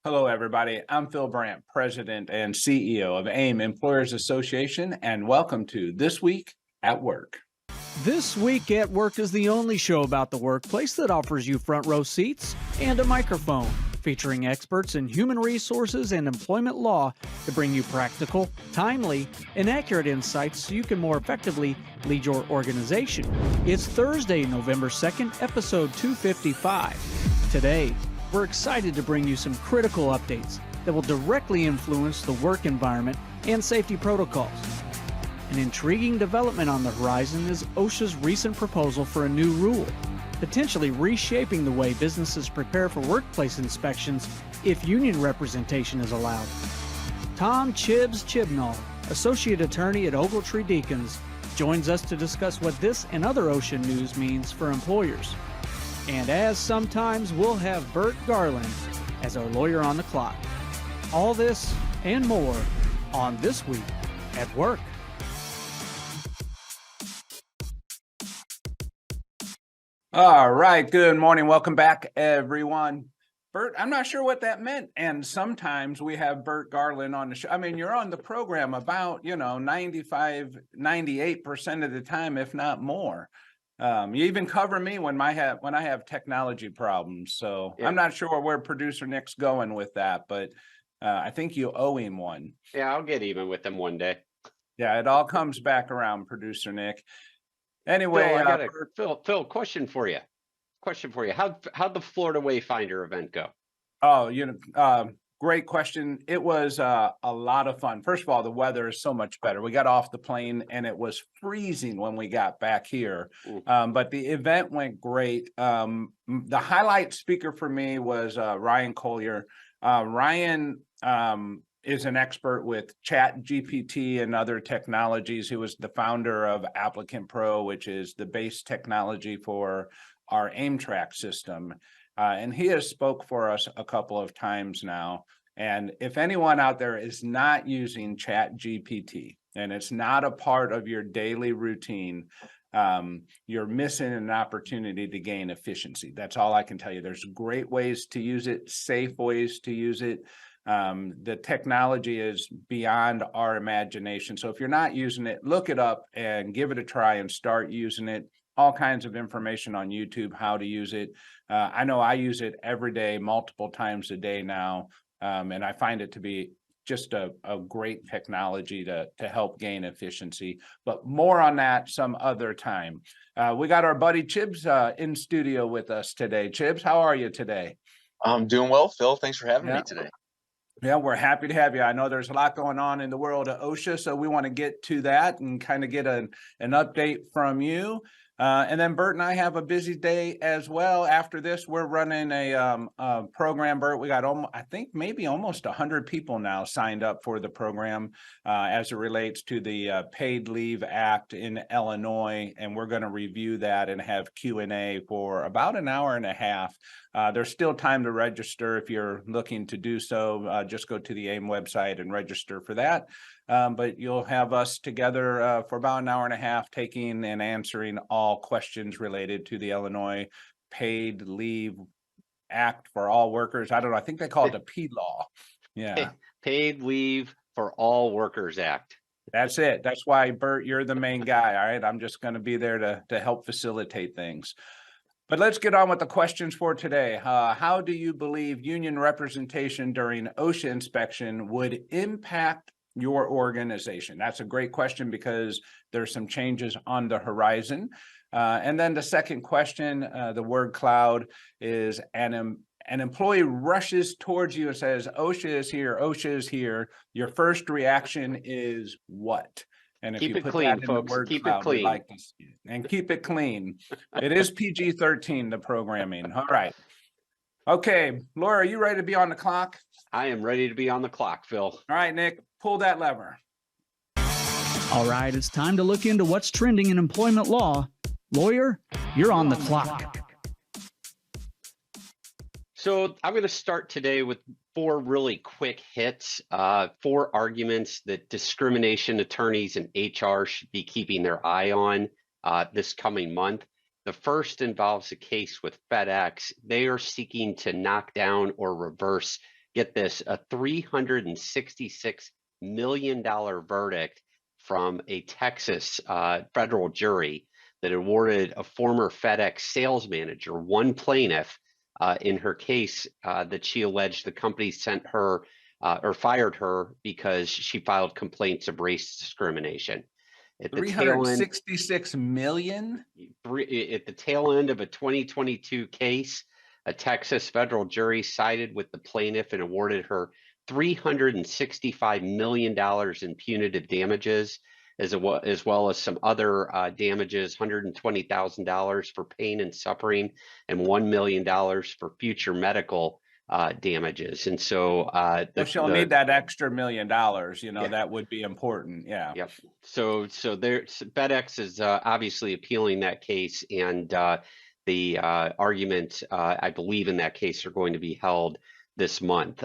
Hello, everybody. I'm Phil Brandt, President and CEO of AIM Employers Association, and welcome to This Week at Work. This Week at Work is the only show about the workplace that offers you front row seats and a microphone, featuring experts in human resources and employment law to bring you practical, timely, and accurate insights so you can more effectively lead your organization. It's Thursday, November 2nd, episode 255. Today, we're excited to bring you some critical updates that will directly influence the work environment and safety protocols. An intriguing development on the horizon is OSHA's recent proposal for a new rule, potentially reshaping the way businesses prepare for workplace inspections if union representation is allowed. Tom Chibnall, Associate Attorney at Ogletree Deakins, joins us to discuss what this and other OSHA news means for employers. And as sometimes, we'll have Bert Garland as our lawyer on the clock. All this and more on This Week at Work. All right. Good morning. Welcome back, everyone. Bert, I'm not sure what that meant. And sometimes we have Bert Garland on the show. I mean, you're on the program about, 95, 98% of the time, if not more. You even cover me when I have technology problems. So yeah. I'm not sure where producer Nick's going with that, but I think you owe him one. Yeah, I'll get even with him one day. Yeah, it all comes back around, producer Nick. Anyway, Phil, I got Phil, question for you. How'd the Florida Wayfinder event go? Oh, great question. It was a lot of fun. First of all, the weather is so much better. We got off the plane and it was freezing when we got back here. But the event went great. The highlight speaker for me was Ryan Collier. Ryan is an expert with ChatGPT and other technologies. He was the founder of Applicant Pro, which is the base technology for our AimTrack system. And he has spoke for us a couple of times now. And if anyone out there is not using ChatGPT and it's not a part of your daily routine, you're missing an opportunity to gain efficiency. That's all I can tell you. There's great ways to use it, safe ways to use it. The technology is beyond our imagination. So if you're not using it, look it up and give it a try and start using it. All kinds of information on YouTube, how to use it. I know I use it every day, multiple times a day now. And I find it to be just a great technology to help gain efficiency, but more on that some other time. We got our buddy Chibs in studio with us today. Chibs, how are you today? I'm doing well, Phil. Thanks for having me today. Yeah, we're happy to have you. I know there's a lot going on in the world of OSHA, so we want to get to that and kind of get an update from you. And then Bert and I have a busy day as well. After this, we're running a program, Bert. We got, I think, maybe almost 100 people now signed up for the program as it relates to the Paid Leave Act in Illinois. And we're going to review that and have Q&A for about an hour and a half. There's still time to register if you're looking to do so. Just go to the AIM website and register for that. But you'll have us together for about an hour and a half taking and answering all questions related to the Illinois Paid Leave Act for all workers. I don't know. I think they call it a P-Law. Yeah. Paid Leave for All Workers Act. That's it. That's why, Bert, you're the main guy. All right. I'm just going to be there to help facilitate things. But let's get on with the questions for today. How do you believe union representation during OSHA inspection would impact your organization? That's a great question because there's some changes on the horizon. And then the second question, the word cloud, is an employee rushes towards you and says, OSHA is here, OSHA is here. Your first reaction is what? And if keep you it put clean, that in folks. The word keep cloud, it clean. like this, and keep it clean. It is PG-13, the programming. All right. Okay, Laura, are you ready to be on the clock? I am ready to be on the clock, Phil. All right, Nick, pull that lever. All right, it's time to look into what's trending in employment law. Lawyer, you're on the clock. So I'm going to start today with 4 really quick hits, 4 arguments that discrimination attorneys and HR should be keeping their eye on this coming month. The first involves a case with FedEx. They are seeking to knock down or reverse get this, a $366 million verdict from a Texas federal jury that awarded a former FedEx sales manager, one plaintiff, in her case that she alleged the company sent her or fired her because she filed complaints of race discrimination. At the tail end, 366 million? at the tail end of a 2022 case, a Texas federal jury sided with the plaintiff and awarded her $365 million in punitive damages, as well as some other damages, $120,000 for pain and suffering, and $1 million for future medical damages. And so she'll need that extra $1 million, Yeah. that would be important. Yeah. Yep. So FedEx is obviously appealing that case, and the arguments, I believe, in that case are going to be held this month.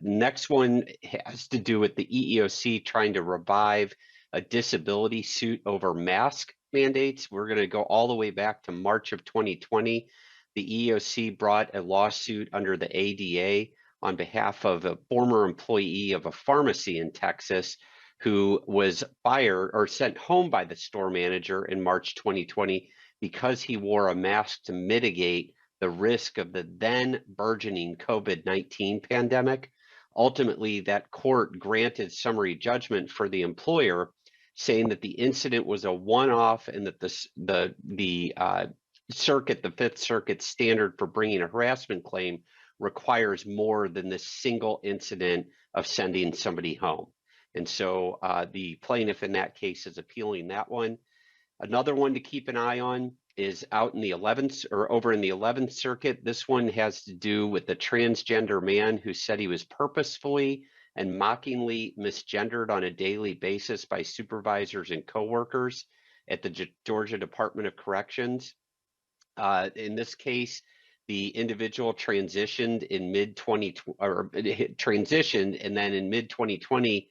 Next one has to do with the EEOC trying to revive a disability suit over mask mandates. We're going to go all the way back to March of 2020. The EEOC brought a lawsuit under the ADA on behalf of a former employee of a pharmacy in Texas who was fired or sent home by the store manager in March 2020 because he wore a mask to mitigate the risk of the then burgeoning COVID-19 pandemic. Ultimately, that court granted summary judgment for the employer, saying that the incident was a one-off and that the Fifth Circuit standard for bringing a harassment claim requires more than the single incident of sending somebody home. And so the plaintiff in that case is appealing that one. Another one to keep an eye on is out in the 11th or over in the 11th Circuit. This one has to do with the transgender man who said he was purposefully and mockingly misgendered on a daily basis by supervisors and coworkers at the Georgia Department of Corrections. In this case, the individual transitioned in and then in mid 2020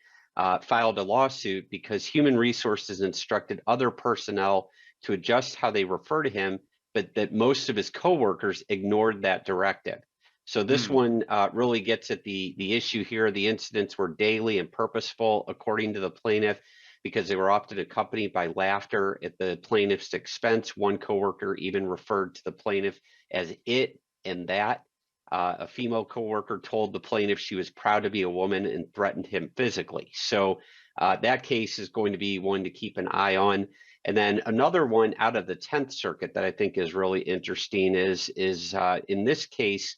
filed a lawsuit because Human Resources instructed other personnel to adjust how they refer to him, but that most of his coworkers ignored that directive. So this one really gets at the issue here. The incidents were daily and purposeful, according to the plaintiff, because they were often accompanied by laughter at the plaintiff's expense. One coworker even referred to the plaintiff as it and that. A female coworker told the plaintiff she was proud to be a woman and threatened him physically. So that case is going to be one to keep an eye on. And then another one out of the 10th Circuit that I think is really interesting is in this case,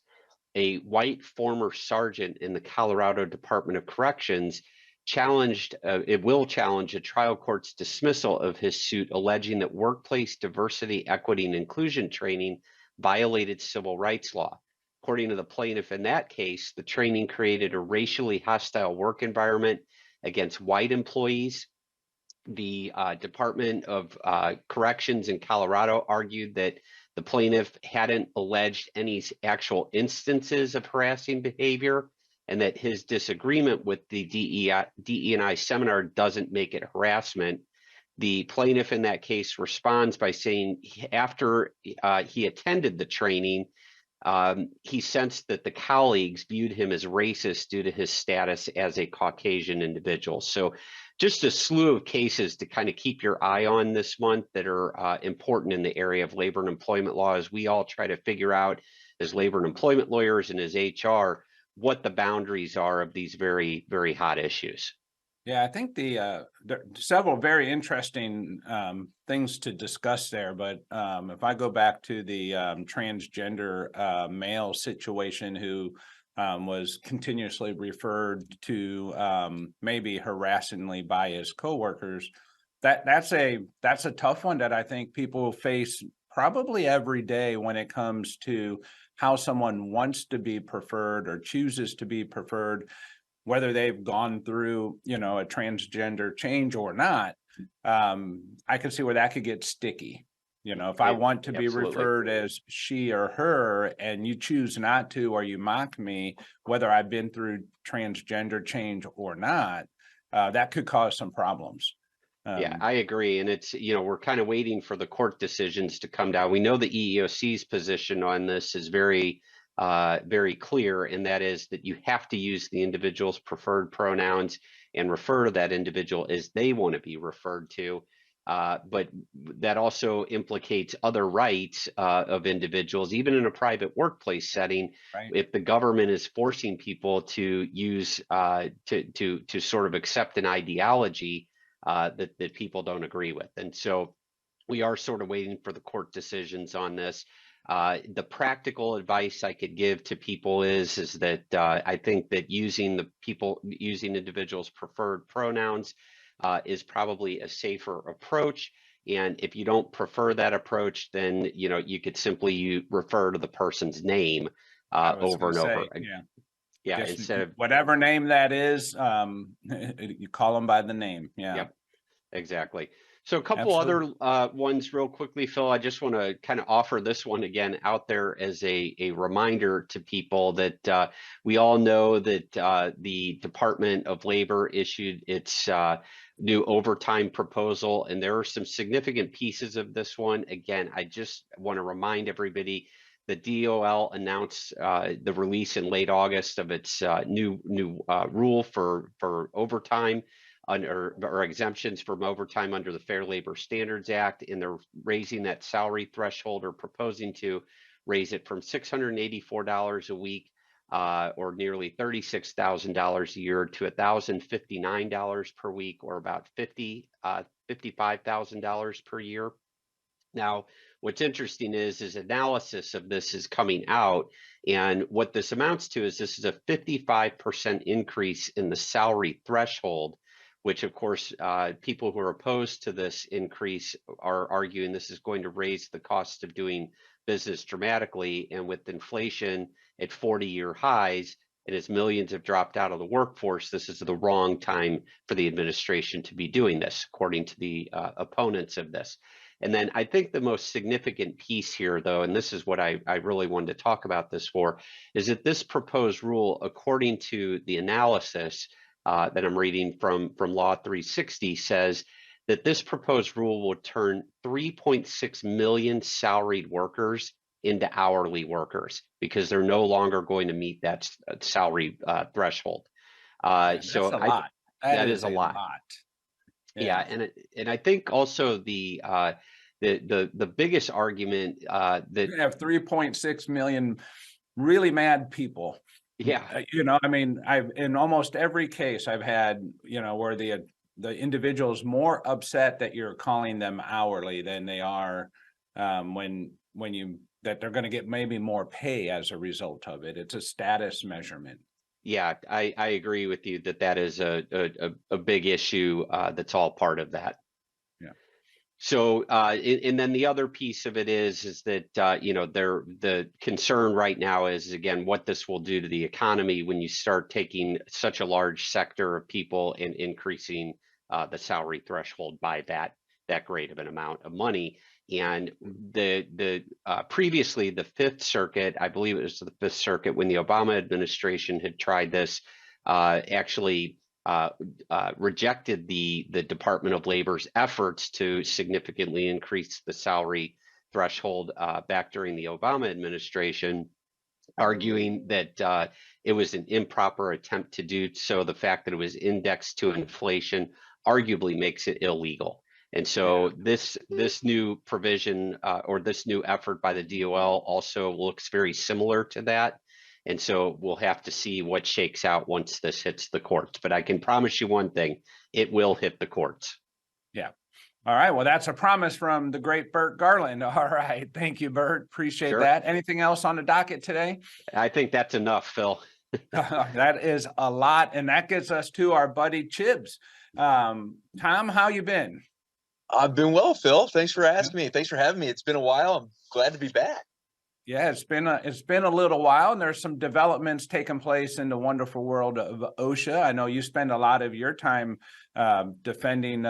a white former sergeant in the Colorado Department of Corrections will challenge a trial court's dismissal of his suit, alleging that workplace diversity, equity, and inclusion training violated civil rights law. According to the plaintiff in that case, the training created a racially hostile work environment against white employees. The Department of Corrections in Colorado argued that the plaintiff hadn't alleged any actual instances of harassing behavior, and that his disagreement with the DE&I seminar doesn't make it harassment. The plaintiff in that case responds by saying after he attended the training, he sensed that the colleagues viewed him as racist due to his status as a Caucasian individual. So just a slew of cases to kind of keep your eye on this month that are important in the area of labor and employment law, as we all try to figure out as labor and employment lawyers and as HR what the boundaries are of these very, very hot issues. Yeah, I think there are several very interesting things to discuss there. But if I go back to the transgender male situation who was continuously referred to maybe harassingly by his coworkers, that's a tough one that I think people face probably every day when it comes to how someone wants to be preferred or chooses to be preferred, whether they've gone through, a transgender change or not. I can see where that could get sticky. If I want to be referred as she or her and you choose not to, or you mock me, whether I've been through transgender change or not, that could cause some problems. Yeah, I agree. And it's, we're kind of waiting for the court decisions to come down. We know the EEOC's position on this is very very clear, and that is that you have to use the individual's preferred pronouns and refer to that individual as they want to be referred to. But that also implicates other rights of individuals, even in a private workplace setting. Right. If the government is forcing people to use to sort of accept an ideology that people don't agree with, and so we are sort of waiting for the court decisions on this. The practical advice I could give to people is that I think that using individuals' preferred pronouns is probably a safer approach. And if you don't prefer that approach, then you could simply refer to the person's name over and over. Yeah, Just instead of whatever name that is, you call them by the name. Yeah. Yep, exactly. So a couple other ones real quickly, Phil. I just want to kind of offer this one again out there as a reminder to people that we all know that the Department of Labor issued its new overtime proposal, and there are some significant pieces of this one. Again, I just want to remind everybody the DOL announced the release in late August of its new rule for overtime or exemptions from overtime under the Fair Labor Standards Act, and they're raising that salary threshold, or proposing to raise it from $684 a week or nearly $36,000 a year to $1,059 per week, or about $55,000 per year. Now, what's interesting is analysis of this is coming out, and what this amounts to is this is a 55% increase in the salary threshold, which of course people who are opposed to this increase are arguing this is going to raise the cost of doing business dramatically. And with inflation at 40-year highs, and as millions have dropped out of the workforce, this is the wrong time for the administration to be doing this, according to the opponents of this. And then I think the most significant piece here, though, and this is what I really wanted to talk about this for, is that this proposed rule, according to the analysis that I'm reading from Law 360, says that this proposed rule will turn 3.6 million salaried workers into hourly workers, because they're no longer going to meet that salary threshold. That's a lot. That is a lot. Yeah, and I think also the biggest argument that you have 3.6 million really mad people. Yeah, I mean, in almost every case I've had, where the individual's more upset that you're calling them hourly than they are that they're going to get maybe more pay as a result of it. It's a status measurement. Yeah, I agree with you that is a big issue that's all part of that. Yeah. So, and then the other piece of it is that, the concern right now is, again, what this will do to the economy when you start taking such a large sector of people and increasing the salary threshold by that great of an amount of money. And the previously the Fifth Circuit, I believe it was the Fifth Circuit, when the Obama administration had tried this, actually rejected the Department of Labor's efforts to significantly increase the salary threshold back during the Obama administration, arguing that it was an improper attempt to do so. The fact that it was indexed to inflation arguably makes it illegal. And so this new provision or this new effort by the DOL also looks very similar to that. And so we'll have to see what shakes out once this hits the courts. But I can promise you one thing, it will hit the courts. Yeah. All right. Well, that's a promise from the great Bert Garland. All right. Thank you, Bert. Appreciate that. Anything else on the docket today? I think that's enough, Phil. That is a lot. And that gets us to our buddy Chibs. Tom, how you been? I've been well, Phil. Thanks for asking me. Thanks for having me. It's been a while. I'm glad to be back. Yeah, it's been a little while, and there's some developments taking place in the wonderful world of OSHA. I know you spend a lot of your time defending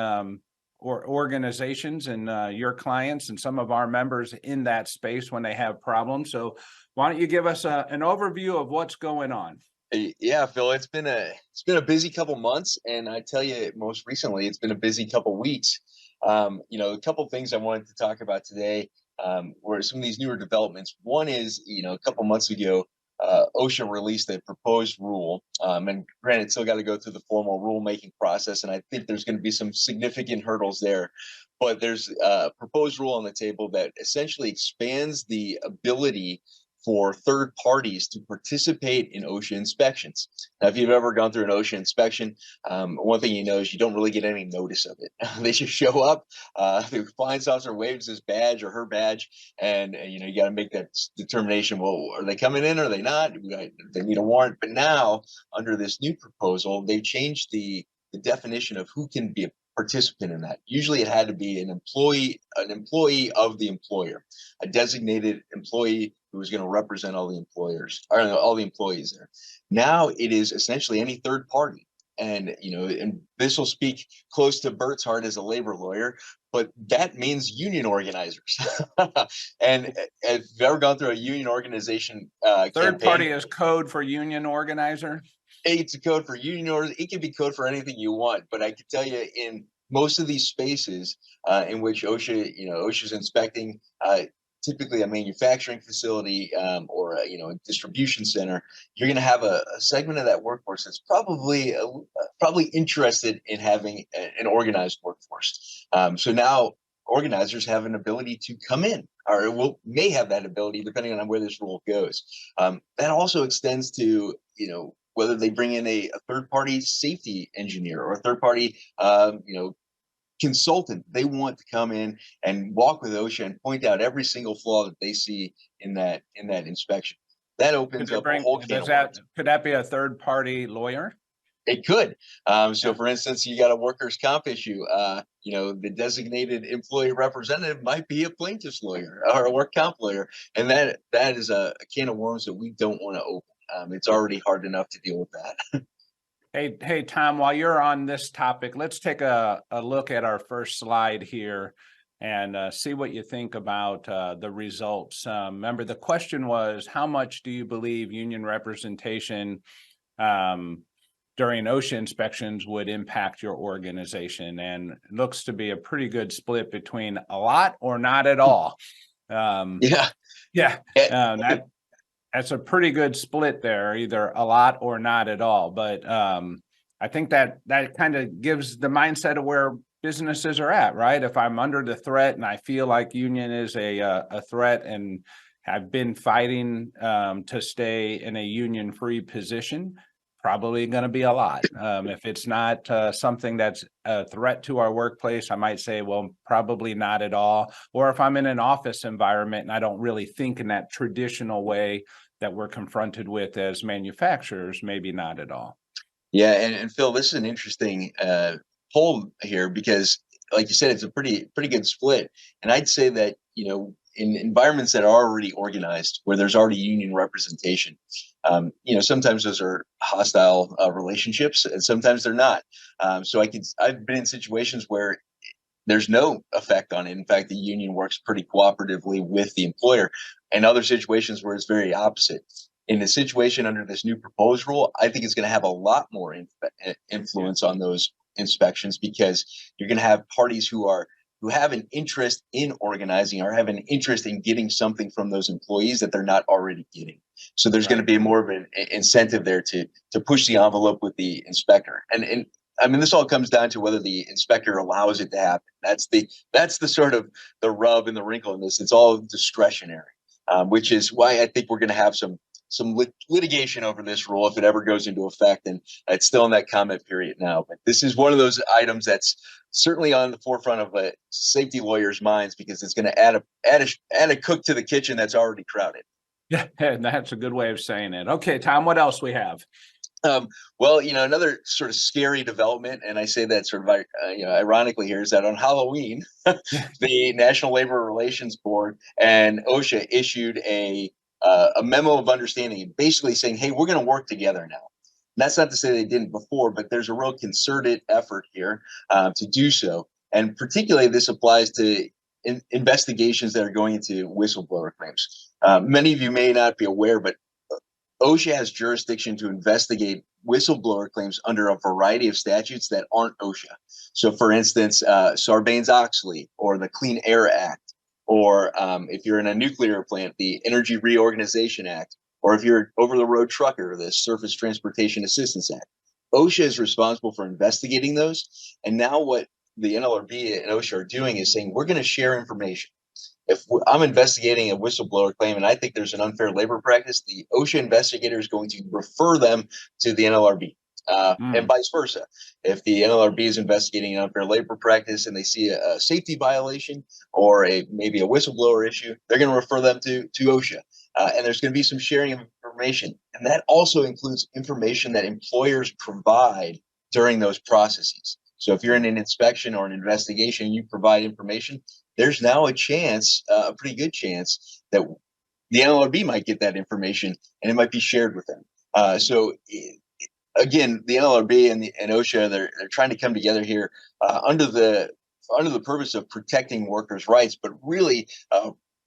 organizations and your clients and some of our members in that space when they have problems. So why don't you give us an overview of what's going on? Yeah, Phil, it's been a busy couple months, and I tell you, most recently, it's been a busy couple weeks. A couple things I wanted to talk about today were some of these newer developments. One is, a couple months ago, OSHA released a proposed rule, and granted, it's still got to go through the formal rulemaking process, and I think there's going to be some significant hurdles there. But there's a proposed rule on the table that essentially expands the ability for third parties to participate in OSHA inspections. Now, if you've ever gone through an OSHA inspection, one thing you know is you don't really get any notice of it. They just show up, the compliance officer waves his badge or her badge, and you know, you got to make that determination. Well, are they coming in or are they not? They need a warrant. But now, under this new proposal, they've changed the definition of who can be a participant in that. Usually it had to be an employee of the employer, a designated employee who was going to represent all the employers or all the employees there. Now it is essentially any third party. And, you know, and this will speak close to Bert's heart as a labor lawyer, but that means union organizers. And if you've ever gone through a union organization Third campaign, party is code for union organizer. it's a code for union orders. It can be code for anything you want, but I can tell you in most of these spaces in which OSHA, you know, OSHA's inspecting, typically a manufacturing facility or a, you know, a distribution center, you're going to have a segment of that workforce that's probably interested in having an organized workforce. So now organizers have an ability to come in, or may have that ability depending on where this rule goes. That also extends to, you know, whether they bring in a third-party safety engineer or a third-party, you know, consultant. They want to come in and walk with OSHA and point out every single flaw that they see in that inspection. That opens up a whole can of worms. Could that be a third-party lawyer? It could. So, for instance, you got a workers' comp issue. You know, the designated employee representative might be a plaintiff's lawyer or a work comp lawyer, and that is a can of worms that we don't want to open. It's already hard enough to deal with that. Hey, Tom, while you're on this topic, let's take a look at our first slide here and see what you think about the results. Remember, the question was, how much do you believe union representation during OSHA inspections would impact your organization? And it looks to be a pretty good split between a lot or not at all. That's a pretty good split there, either a lot or not at all. But I think that kind of gives the mindset of where businesses are at, right? If I'm under the threat and I feel like union is a threat and have been fighting to stay in a union-free position, probably going to be a lot. If it's not something that's a threat to our workplace, I might say, well, probably not at all. Or if I'm in an office environment and I don't really think in that traditional way that we're confronted with as manufacturers, maybe not at all. Yeah, and Phil, this is an interesting poll here because, like you said, it's a pretty good split. And I'd say that, you know, in environments that are already organized, where there's already union representation, you know, sometimes those are hostile relationships, and sometimes they're not. So I've been in situations where there's no effect on it. In fact, the union works pretty cooperatively with the employer, and other situations where it's very opposite. In a situation under this new proposed rule, I think it's going to have a lot more influence on those inspections, because you're going to have parties who have an interest in organizing or have an interest in getting something from those employees that they're not already getting. So there's going to be more of an incentive there to push the envelope with the inspector. And I mean, this all comes down to whether the inspector allows it to happen. That's the sort of the rub and the wrinkle in this. It's all discretionary, which is why I think we're going to have some litigation over this rule if it ever goes into effect. And it's still in that comment period now. But this is one of those items that's certainly on the forefront of a safety lawyer's minds, because it's going to add a cook to the kitchen that's already crowded. Yeah, that's a good way of saying it. Okay, Tom, what else we have? Well, you know, another sort of scary development, and I say that sort of you know, ironically here, is that on Halloween, the National Labor Relations Board and OSHA issued a memo of understanding, basically saying, hey, we're going to work together now. And that's not to say they didn't before, but there's a real concerted effort here to do so. And particularly this applies to investigations that are going into whistleblower claims. Many of you may not be aware, but OSHA has jurisdiction to investigate whistleblower claims under a variety of statutes that aren't OSHA. So, for instance, Sarbanes-Oxley or the Clean Air Act, or if you're in a nuclear plant, the Energy Reorganization Act, or if you're an over-the-road trucker, the Surface Transportation Assistance Act. OSHA is responsible for investigating those. And now what the NLRB and OSHA are doing is saying, we're going to share information. If I'm investigating a whistleblower claim and I think there's an unfair labor practice, the OSHA investigator is going to refer them to the NLRB. And vice versa. If the NLRB is investigating an unfair labor practice and they see a safety violation or maybe a whistleblower issue, they're going to refer them to OSHA. And there's going to be some sharing of information. And that also includes information that employers provide during those processes. So if you're in an inspection or an investigation and you provide information, there's now a chance, a pretty good chance, that the NLRB might get that information and it might be shared with them. Again, the NLRB and OSHA, they're trying to come together here under the purpose of protecting workers' rights, but really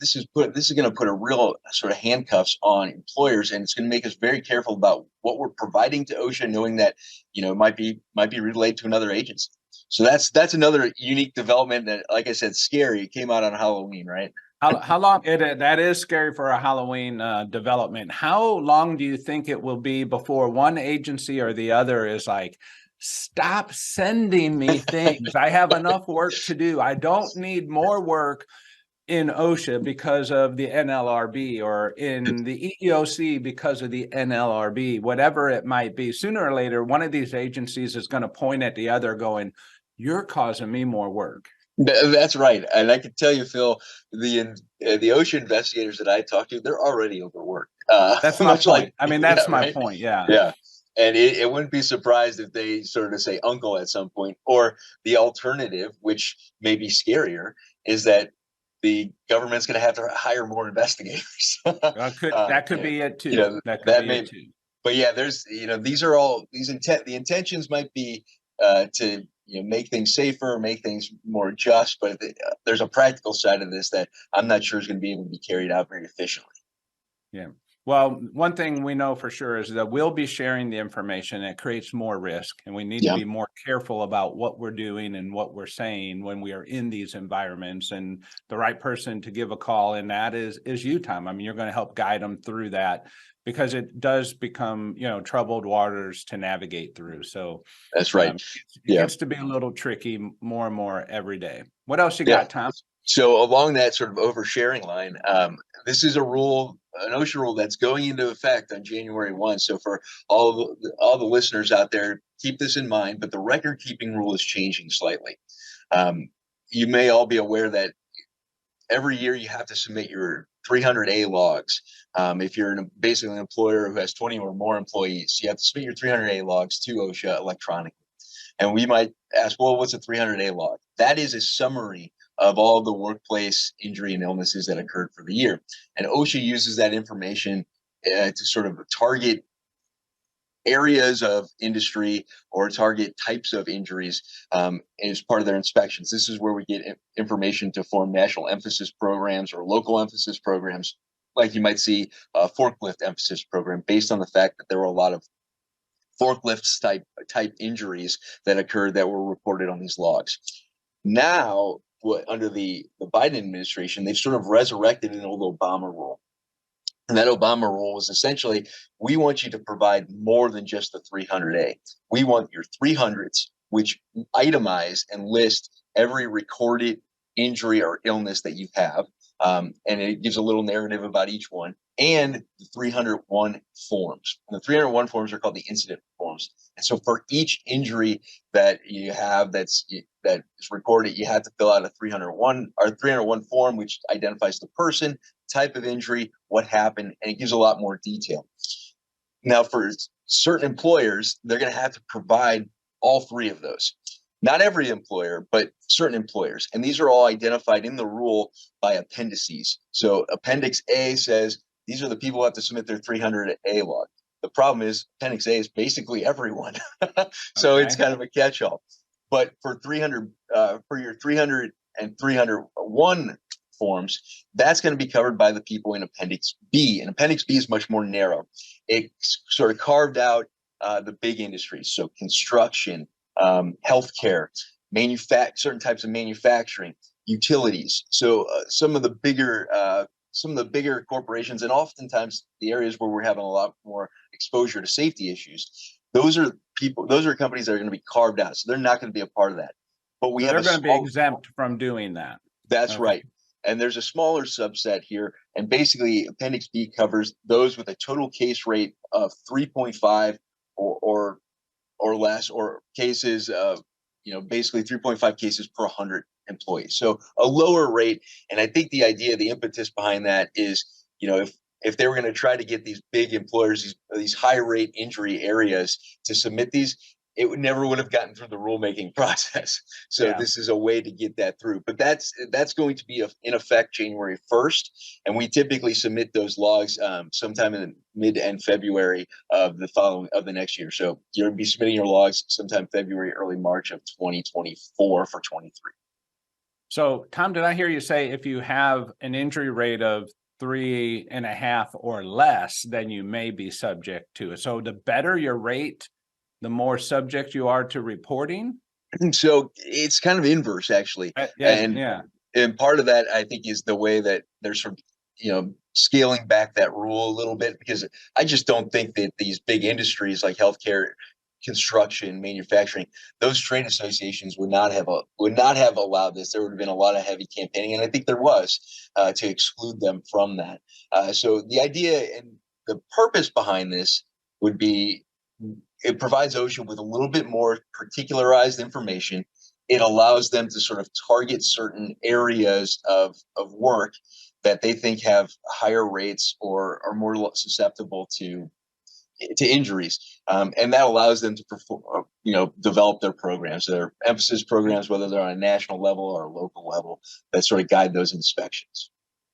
this is going to put a real sort of handcuffs on employers, and it's going to make us very careful about what we're providing to OSHA, knowing that might be relayed to another agency. So that's another unique development that, like I said, scary. It came out on Halloween, right? How long that is scary for a Halloween development. How long do you think it will be before one agency or the other is like, stop sending me things? I have enough work to do. I don't need more work in OSHA because of the NLRB or in the EEOC because of the NLRB, whatever it might be. Sooner or later, one of these agencies is going to point at the other going, you're causing me more work. That's right. And I can tell you, Phil, the OSHA investigators that I talk to, they're already overworked. That's my point. That's my point. Yeah. Yeah. And it wouldn't be surprised if they sort of say uncle at some point. Or the alternative, which may be scarier, is that the government's going to have to hire more investigators. That could be it too. But yeah, there's the intentions might be to make things safer, make things more just, but there's a practical side of this that I'm not sure is going to be able to be carried out very efficiently. Yeah. Well, one thing we know for sure is that we'll be sharing the information. It creates more risk, and we need to be more careful about what we're doing and what we're saying when we are in these environments. And the right person to give a call in that is you, Tom. You're going to help guide them through that, because it does become, troubled waters to navigate through. So that's right. It gets to be a little tricky more and more every day. What else you got, Tom? So along that sort of oversharing line, this is a rule, an OSHA rule that's going into effect on January 1. So for all the listeners out there, keep this in mind, but the record keeping rule is changing slightly. You may all be aware that every year you have to submit your 300A logs. If you're basically an employer who has 20 or more employees, you have to submit your 300A logs to OSHA electronically. And we might ask, well, what's a 300A log? That is a summary of all the workplace injury and illnesses that occurred for the year. And OSHA uses that information to sort of target areas of industry or target types of injuries as part of their inspections. This is where we get information to form national emphasis programs or local emphasis programs, like you might see a forklift emphasis program, based on the fact that there were a lot of forklifts type injuries that occurred that were reported on these logs. Now, under the Biden administration, they've sort of resurrected an old Obama rule. And that Obama rule was essentially, we want you to provide more than just the 300A. We want your 300s, which itemize and list every recorded injury or illness that you have. And it gives a little narrative about each one, and the 301 forms. And the 301 forms are called the incident forms. And so for each injury that you have that is recorded, you have to fill out a 301 form, which identifies the person, type of injury, what happened, and it gives a lot more detail. Now, for certain employers, they're going to have to provide all three of those. Not every employer, but certain employers. And these are all identified in the rule by appendices. So Appendix A says these are the people who have to submit their 300A log. The problem is Appendix A is basically everyone. So It's kind of a catch-all. But for your 300 and 301 forms, that's going to be covered by the people in Appendix B. And Appendix B is much more narrow. It sort of carved out the big industries. So construction, healthcare, certain types of manufacturing, utilities. So some of the bigger some of the bigger corporations, and oftentimes the areas where we're having a lot more exposure to safety issues, those are companies that are going to be carved out. So they're not going to be a part of that. But we So have they're going to be exempt from doing that. That's Okay. right. And there's a smaller subset here. And basically, Appendix B covers those with a total case rate of 3.5 or less, or cases of, basically 3.5 cases per 100 employees. So a lower rate. And I think the impetus behind that is, if they were going to try to get these big employers, these high rate injury areas to submit these, it never would have gotten through the rulemaking process. So This is a way to get that through. But that's going to be in effect January 1st. And we typically submit those logs sometime in mid and February of the next year. So you'll be submitting your logs sometime February, early March of 2024 for 23. So Tom, did I hear you say if you have an injury rate of 3.5 or less, then you may be subject to it? So the better your rate, the more subject you are to reporting? So it's kind of inverse, actually. And part of that, I think, is the way that they're sort of, scaling back that rule a little bit, because I just don't think that these big industries like healthcare, construction, manufacturing, those trade associations would not have allowed this. There would have been a lot of heavy campaigning, and I think there was, to exclude them from that. So the idea and the purpose behind this would be, it provides OSHA with a little bit more particularized information. It allows them to sort of target certain areas of work that they think have higher rates or are more susceptible to injuries. And that allows them to perform, develop their programs, their emphasis programs, whether they're on a national level or a local level, that sort of guide those inspections.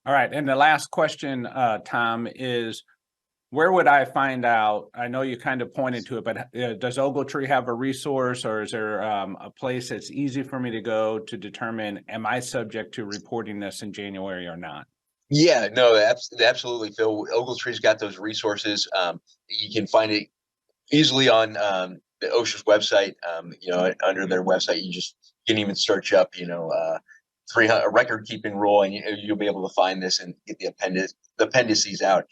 All right. And the last question, Tom, is where would I find out? I know you kind of pointed to it, but does Ogletree have a resource, or is there a place that's easy for me to go to determine, am I subject to reporting this in January or not? Yeah, no, absolutely, Phil. Ogletree's got those resources. You can find it easily on the OSHA's website. Under their website, you can even search up, 300 record keeping rule, and you'll be able to find this and get the appendices out.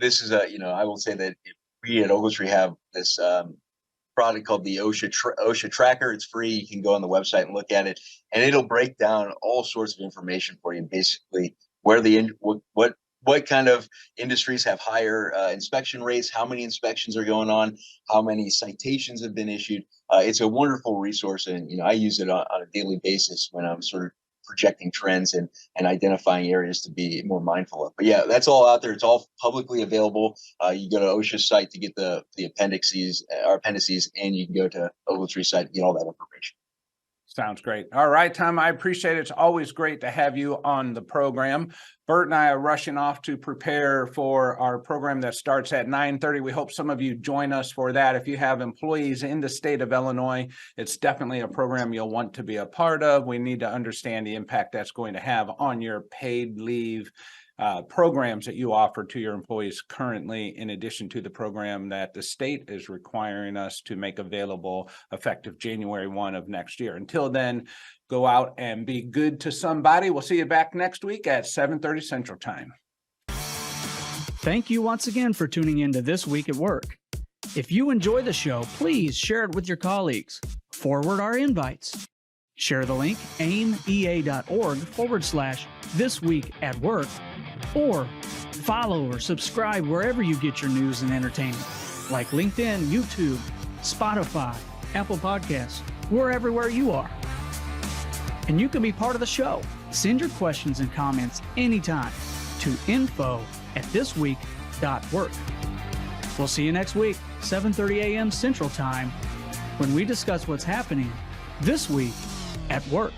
This is I will say that we at Ogletree have this product called the OSHA tracker. It's free. You can go on the website and look at it, and it'll break down all sorts of information for you. Basically, where what kind of industries have higher inspection rates, how many inspections are going on, how many citations have been issued. It's a wonderful resource, and I use it on a daily basis when I'm sort of projecting trends and identifying areas to be more mindful of. But yeah, that's all out there. It's all publicly available. You go to OSHA's site to get the appendices, and you can go to Ogletree's site to get all that information. Sounds great. All right, Tom, I appreciate it. It's always great to have you on the program. Bert and I are rushing off to prepare for our program that starts at 9:30. We hope some of you join us for that. If you have employees in the state of Illinois, it's definitely a program you'll want to be a part of. We need to understand the impact that's going to have on your paid leave programs that you offer to your employees currently, in addition to the program that the state is requiring us to make available effective January 1 of next year. Until then, go out and be good to somebody. We'll see you back next week at 7:30 Central Time. Thank you once again for tuning in to This Week at Work. If you enjoy the show, please share it with your colleagues. Forward our invites. Share the link, aimea.org/thisweekatwork, or follow or subscribe wherever you get your news and entertainment, like LinkedIn, YouTube, Spotify, Apple Podcasts. We're everywhere you are. And you can be part of the show. Send your questions and comments anytime to info@thisweek.work. We'll see you next week, 7:30 a.m. Central Time, when we discuss what's happening this week at work.